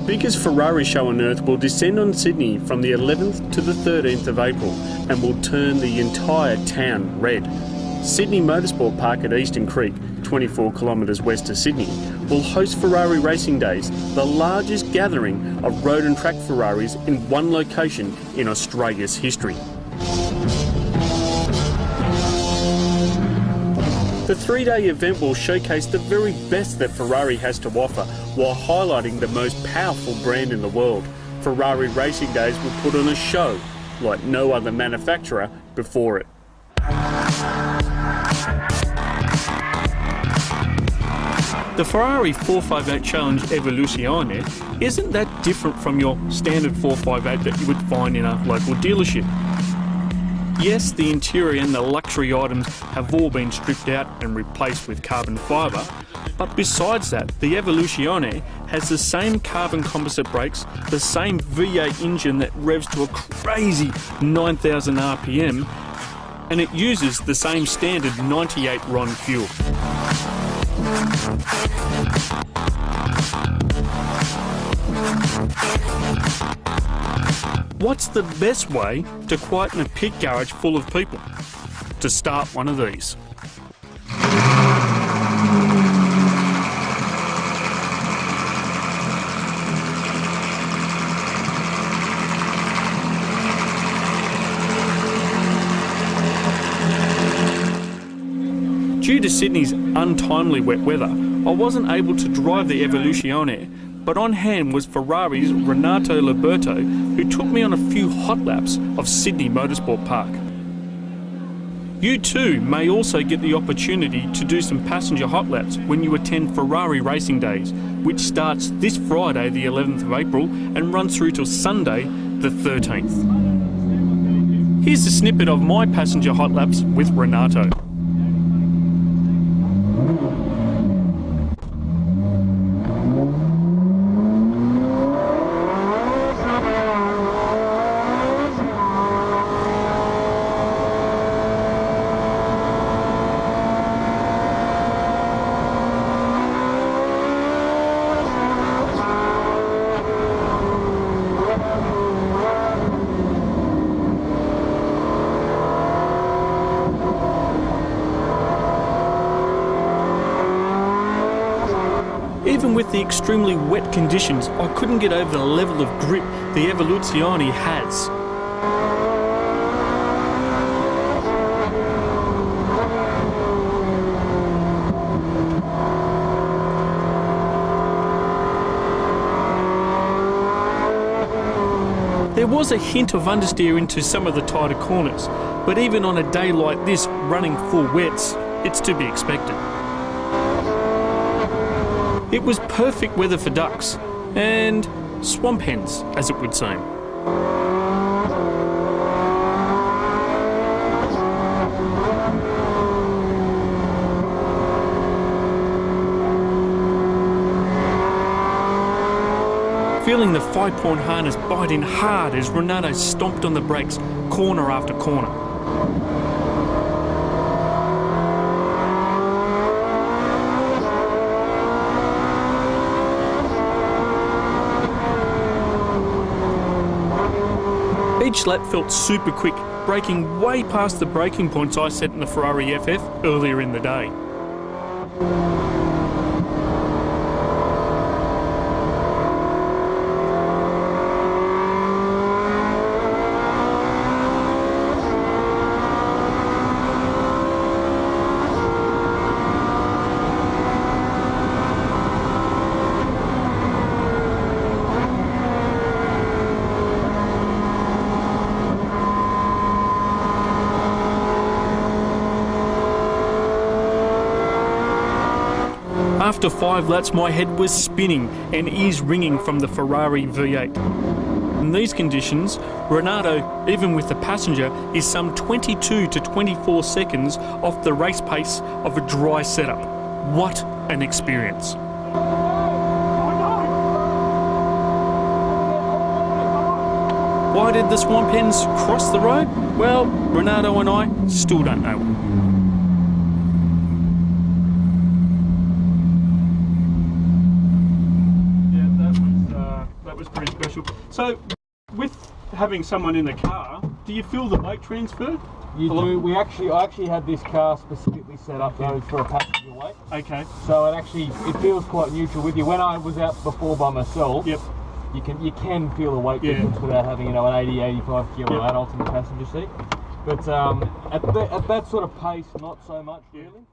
biggest Ferrari show on earth will descend on Sydney from the 11th to the 13th of April and will turn the entire town red. Sydney Motorsport Park at Eastern Creek, 24 kilometres west of Sydney, will host Ferrari Racing Days, the largest gathering of road and track Ferraris in one location in Australia's history. The three-day event will showcase the very best that Ferrari has to offer while highlighting the most powerful brand in the world. Ferrari Racing Days will put on a show like no other manufacturer before it. The Ferrari 458 Challenge Evoluzione isn't that different from your standard 458 that you would find in a local dealership. Yes, the interior and the luxury items have all been stripped out and replaced with carbon fibre, but besides that, the Evoluzione has the same carbon composite brakes, the same V8 engine that revs to a crazy 9,000 RPM, and it uses the same standard 98 RON fuel. What's the best way to quieten a pit garage full of people? To start one of these. Due to Sydney's untimely wet weather, I wasn't able to drive the Evoluzione, but on hand was Ferrari's Renato Liberto, who took me on a few hot laps of Sydney Motorsport Park. You too may also get the opportunity to do some passenger hot laps when you attend Ferrari Racing Days, which starts this Friday the 11th of April and runs through till Sunday the 13th. Here's a snippet of my passenger hot laps with Renato. Even with the extremely wet conditions, I couldn't get over the level of grip the Evoluzione has. There was a hint of understeer into some of the tighter corners, but even on a day like this, running full wets, it's to be expected. It was perfect weather for ducks and swamp hens, as it would seem. Feeling the 5-point harness bite in hard as Renato stomped on the brakes, corner after corner. Each lap felt super quick, braking way past the braking points I set in the Ferrari FF earlier in the day. After 5 laps, my head was spinning and ears ringing from the Ferrari V8. In these conditions, Renato, even with the passenger, is some 22 to 24 seconds off the race pace of a dry setup. What an experience. Why did the swamp hens cross the road? Well, Renato and I still don't know. So, with having someone in the car, do you feel the weight transfer? You do. I actually had this car specifically set up though for a passenger weight. Okay. So it feels quite neutral with you. When I was out before by myself, yep, you can feel the weight difference without having an 80, 85 kilo adult in the passenger seat. But at that sort of pace, not so much really.